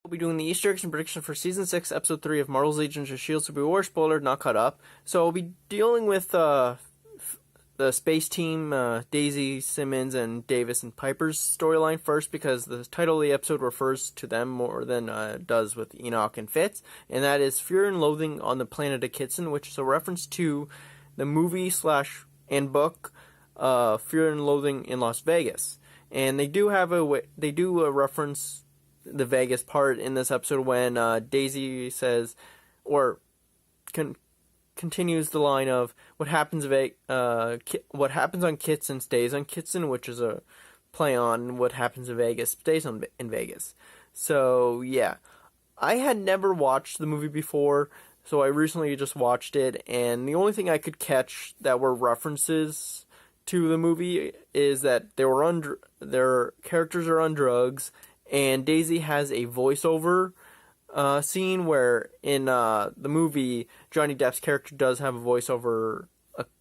We'll be doing the Easter eggs and prediction for Season 6, Episode 3 of Marvel's Agents of S.H.I.E.L.D. So beware, spoiler, not caught up. So I'll be dealing with the space team, Daisy, Simmons, and Davis and Piper's storyline first, because the title of the episode refers to them more than it does with Enoch and Fitz, and that is Fear and Loathing on the Planet of Kitson, which is a reference to the movie / and book Fear and Loathing in Las Vegas. And they do reference the Vegas part in this episode when Daisy says, or continues the line of what happens on Kitson stays on Kitson, which is a play on what happens in Vegas stays in Vegas. So yeah, I had never watched the movie before, so I recently just watched it, and the only thing I could catch that were references to the movie is that their characters are on drugs, and Daisy has a voiceover scene where in the movie Johnny Depp's character does have a voiceover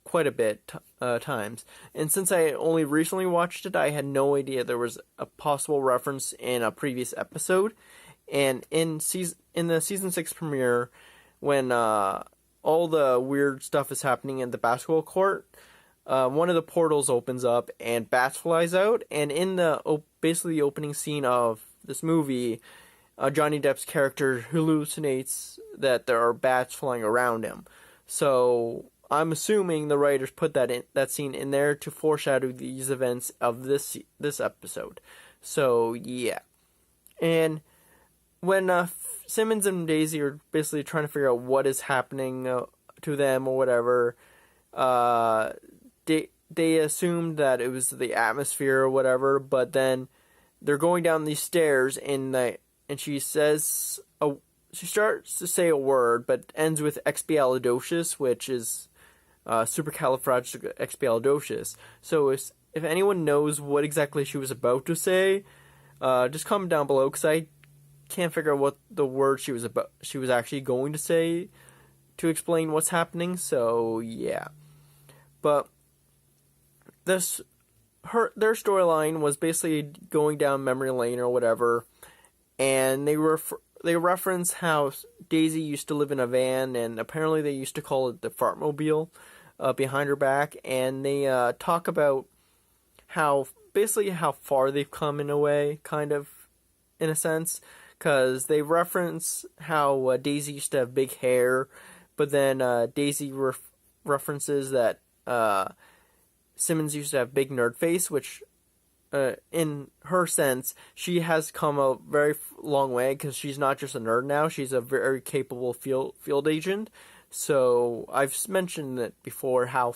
quite a bit times. And since I only recently watched it, I had no idea there was a possible reference in a previous episode. And in the season 6 premiere, when all the weird stuff is happening in the basketball court, one of the portals opens up and bats flies out, and in basically the opening scene of this movie, Johnny Depp's character hallucinates that there are bats flying around him. So I'm assuming the writers put that scene in there to foreshadow these events of this episode. So yeah, and when Simmons and Daisy are basically trying to figure out what is happening to them or whatever, they assumed that it was the atmosphere or whatever, but then they're going down these stairs and she says she starts to say a word, but ends with expialidocious, which is supercalifragilisticexpialidocious. So if anyone knows what exactly she was about to say, just comment down below, because I can't figure out what the word she was actually going to say to explain what's happening. So yeah, but their storyline was basically going down memory lane or whatever, and they reference how Daisy used to live in a van, and apparently they used to call it the fartmobile behind her back, and they talk about how far they've come in a way, kind of, in a sense, because they reference how Daisy used to have big hair, but then Daisy references that Simmons used to have big nerd face, which in her sense, she has come a very long way, because she's not just a nerd now, she's a very capable field agent. So I've mentioned it before, how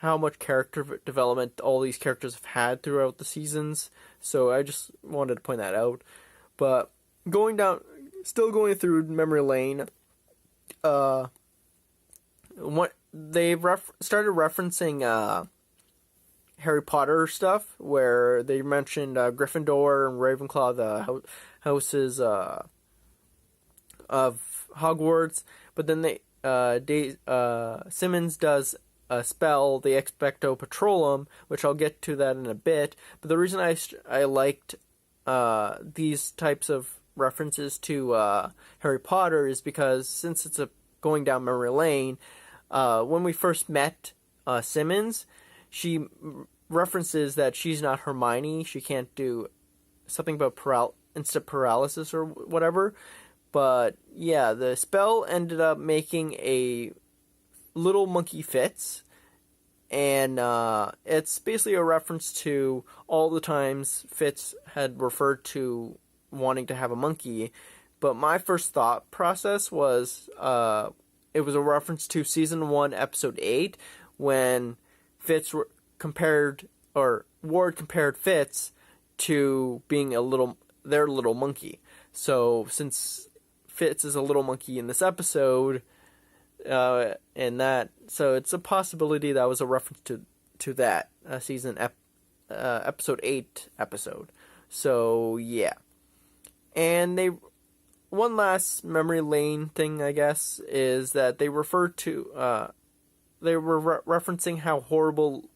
much character development all these characters have had throughout the seasons. So I just wanted to point that out. But still going through memory lane, they've started referencing Harry Potter stuff, where they mentioned Gryffindor and Ravenclaw, the houses of Hogwarts. But then Simmons does a spell, the Expecto Patronum, which I'll get to that in a bit. But the reason I liked these types of references to Harry Potter is because, since it's going down memory lane, when we first met Simmons, she references that she's not Hermione. She can't do something about instant paralysis or whatever. But yeah, the spell ended up making a little monkey Fitz, and it's basically a reference to all the times Fitz had referred to wanting to have a monkey. But my first thought process was it was a reference to Season 1, Episode 8, when Ward compared Fitz to being their little monkey. So since Fitz is a little monkey in this episode, so it's a possibility that was a reference to that Episode 8 episode. So yeah, and one last memory lane thing, I guess, is that they refer to they were referencing how horrible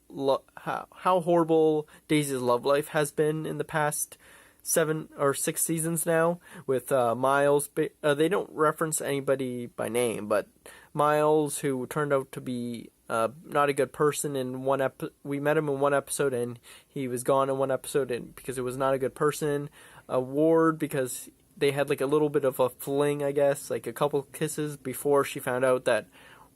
Daisy's love life has been in the past 6 seasons now with Miles. They don't reference anybody by name, but Miles, who turned out to be not a good person in we met him in one episode, and he was gone in one episode, and because it was not a good person. Ward, because they had like a little bit of a fling, I guess, like a couple kisses before she found out that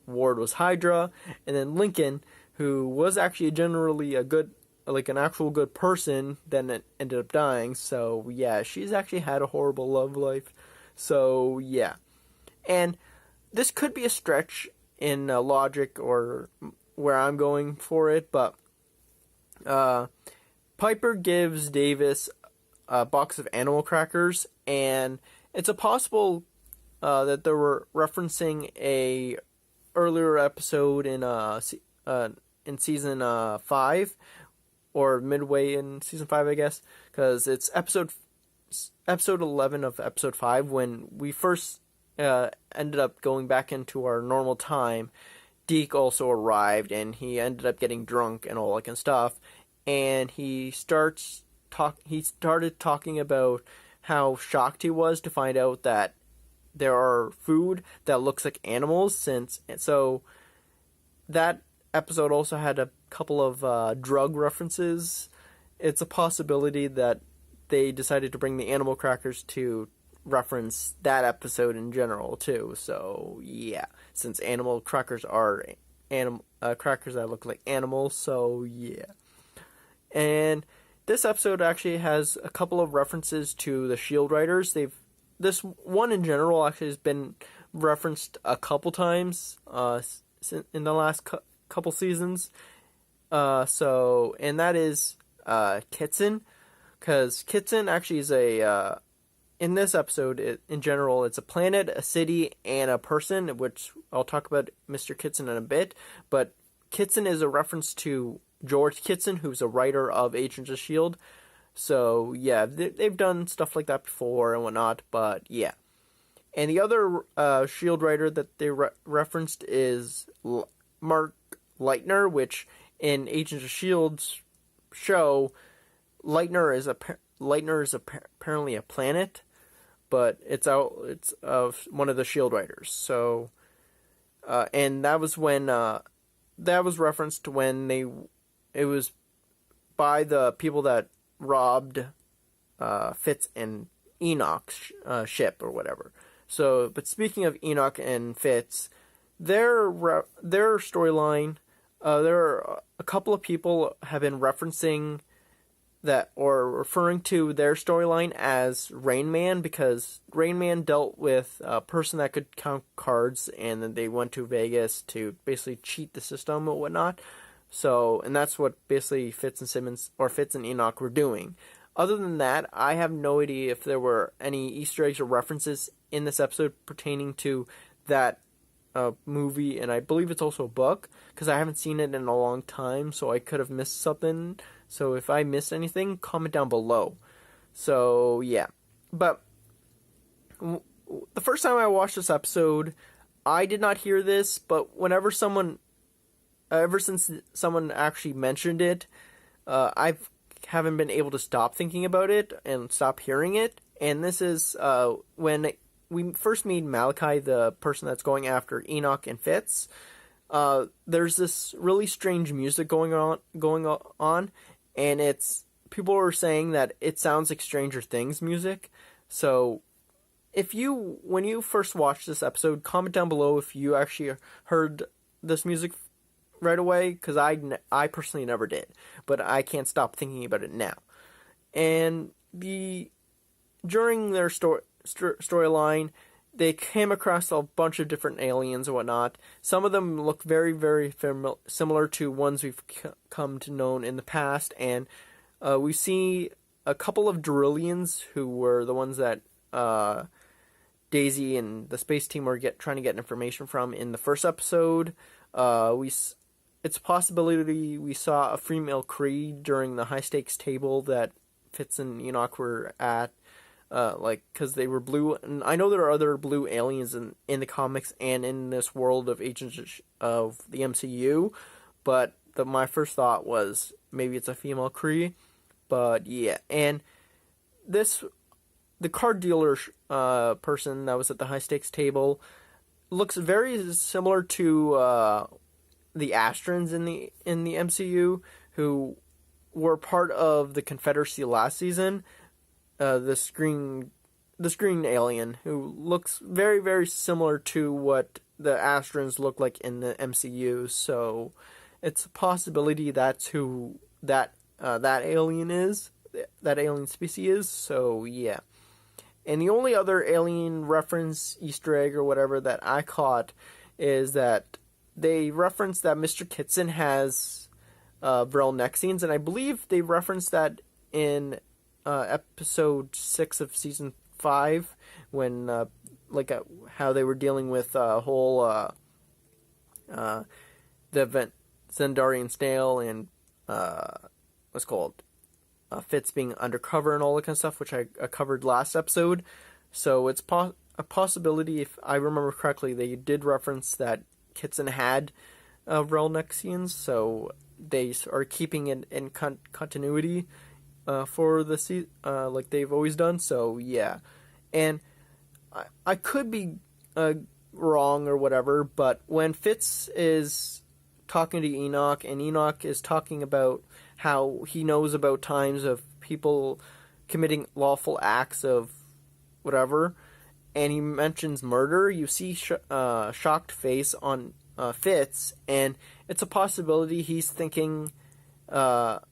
Ward was Hydra, and then Lincoln, who was actually generally a good, like an actual good person, then it ended up dying. So yeah, she's actually had a horrible love life. So yeah, and this could be a stretch in logic or where I'm going for it, but Piper gives Davis a box of animal crackers, and it's a possible that they were referencing a earlier episode in season 5, or midway in season 5, I guess, because it's episode 11 of episode 5 when we first ended up going back into our normal time. Deke also arrived, and he ended up getting drunk and all that kind of stuff, and he started talking about how shocked he was to find out that there are food that looks like animals. So that episode also had a couple of drug references. It's a possibility that they decided to bring the animal crackers to reference that episode in general too. So yeah, since animal crackers are crackers that look like animals, so yeah. And this episode actually has a couple of references to the Shield Riders. This one in general actually has been referenced a couple times in the last couple seasons. And that is Kitson, because Kitson actually is in this episode, in general, it's a planet, a city, and a person, which I'll talk about Mr. Kitson in a bit. But Kitson is a reference to George Kitson, who's a writer of Agents of S.H.I.E.L.D. So, yeah, they've done stuff like that before and whatnot, but yeah. And the other S.H.I.E.L.D. writer that they referenced is Mark Leitner, which in Agents of S.H.I.E.L.D.'s show, Leitner is apparently a planet, but it's one of the S.H.I.E.L.D. writers. So, and that was when that was referenced when it was by the people that robbed Fitz and Enoch's ship or whatever. So, but speaking of Enoch and Fitz, their storyline, there are a couple of people have been referencing that or referring to their storyline as Rain Man, because Rain Man dealt with a person that could count cards, and then they went to Vegas to basically cheat the system and whatnot. So, and that's what basically Fitz and Enoch were doing. Other than that, I have no idea if there were any Easter eggs or references in this episode pertaining to that movie, and I believe it's also a book, because I haven't seen it in a long time, so I could have missed something. So if I missed anything, comment down below. So, yeah. But the first time I watched this episode, I did not hear this, but ever since someone actually mentioned it, I haven't been able to stop thinking about it and stop hearing it. And this is when we first meet Malachi, the person that's going after Enoch and Fitz. There's this really strange music going on, and people are saying that it sounds like Stranger Things music. So, when you first watched this episode, comment down below if you actually heard this music right away, because I personally never did, but I can't stop thinking about it now. And during their storyline, they came across a bunch of different aliens and whatnot. Some of them look very, very similar to ones we've come to know in the past, and we see a couple of Derillians, who were the ones that Daisy and the space team were trying to get information from in the first episode. It's a possibility we saw a female Kree during the high stakes table that Fitz and Enoch were at. Because they were blue, and I know there are other blue aliens in the comics and in this world of Agents of the MCU, but my first thought was maybe it's a female Kree, but yeah. And the card dealer person that was at the high stakes table looks very similar to the Astrons in the MCU, who were part of the Confederacy last season. This green alien who looks very, very similar to what the Astrons look like in the MCU. So it's a possibility that's who that alien is. That alien species is. So yeah. And the only other alien reference, Easter egg, or whatever that I caught is that they referenced that Mr. Kitson has Vrel Nexians, and I believe they referenced that in episode 6 of season 5, when how they were dealing with whole the Zendarian snail and what's called Fitz being undercover and all that kind of stuff, which I covered last episode. So it's a possibility, if I remember correctly, they did reference that Kitson had Vrel Nexians, so they are keeping it in continuity for the season, like they've always done. So yeah, and I could be wrong or whatever, but when Fitz is talking to Enoch, and Enoch is talking about how he knows about times of people committing lawful acts of whatever, and he mentions murder, you see shocked face on Fitz, and it's a possibility he's thinking about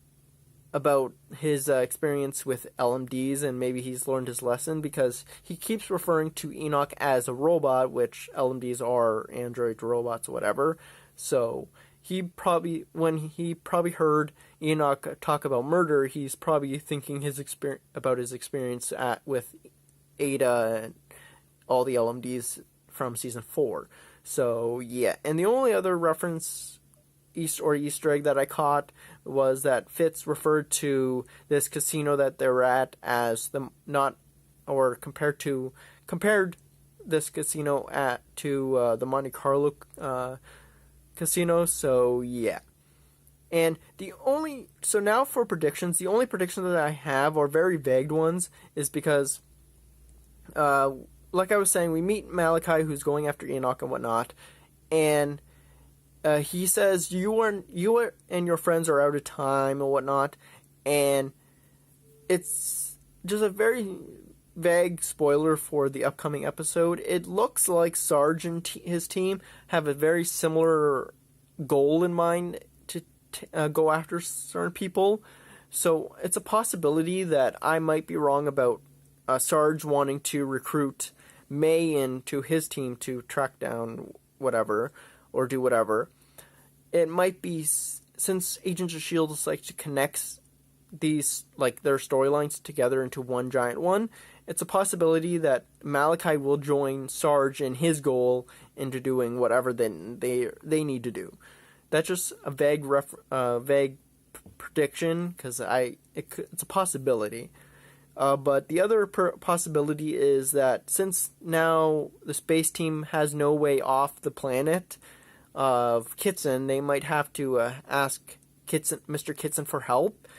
his experience with LMDs, and maybe he's learned his lesson, because he keeps referring to Enoch as a robot, which LMDs are android robots, whatever. So when he heard Enoch talk about murder, he's probably thinking about his experience with Ada and all the LMDs from season 4. So yeah, and the only other reference Easter egg that I caught was that Fitz referred to this casino that they're at as compared this casino to the Monte Carlo casino. So yeah. And now for predictions, the only predictions that I have are very vague ones, is because like I was saying, we meet Malachi, who's going after Enoch and whatnot, and he says you and your friends are out of time and whatnot, and it's just a very vague spoiler for the upcoming episode. It looks like Sarge and his team have a very similar goal in mind to go after certain people, so it's a possibility that I might be wrong about Sarge wanting to recruit May into his team to track down whatever, or do whatever. It might be, since Agents of S.H.I.E.L.D. is like to connect these, like, their storylines together into one giant one, it's a possibility that Malachi will join Sarge in his goal into doing whatever then they need to do. That's just a vague prediction, because it's a possibility. But the other possibility is that since now the space team has no way off the planet of Kitson, they might have to ask Mr. Kitson for help,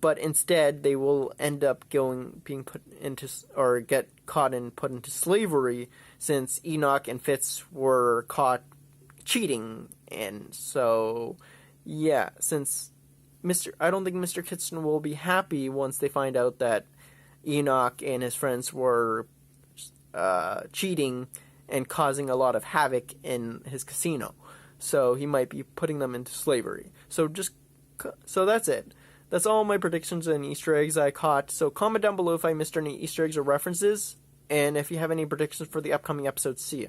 but instead they will end up being put into, or get caught and put into slavery, since Enoch and Fitz were caught cheating. And so yeah, since I don't think Mr. Kitson will be happy once they find out that Enoch and his friends were cheating and causing a lot of havoc in his casino. So he might be putting them into slavery. So that's it. That's all my predictions and Easter eggs I caught. So comment down below if I missed any Easter eggs or references, and if you have any predictions for the upcoming episodes. See ya.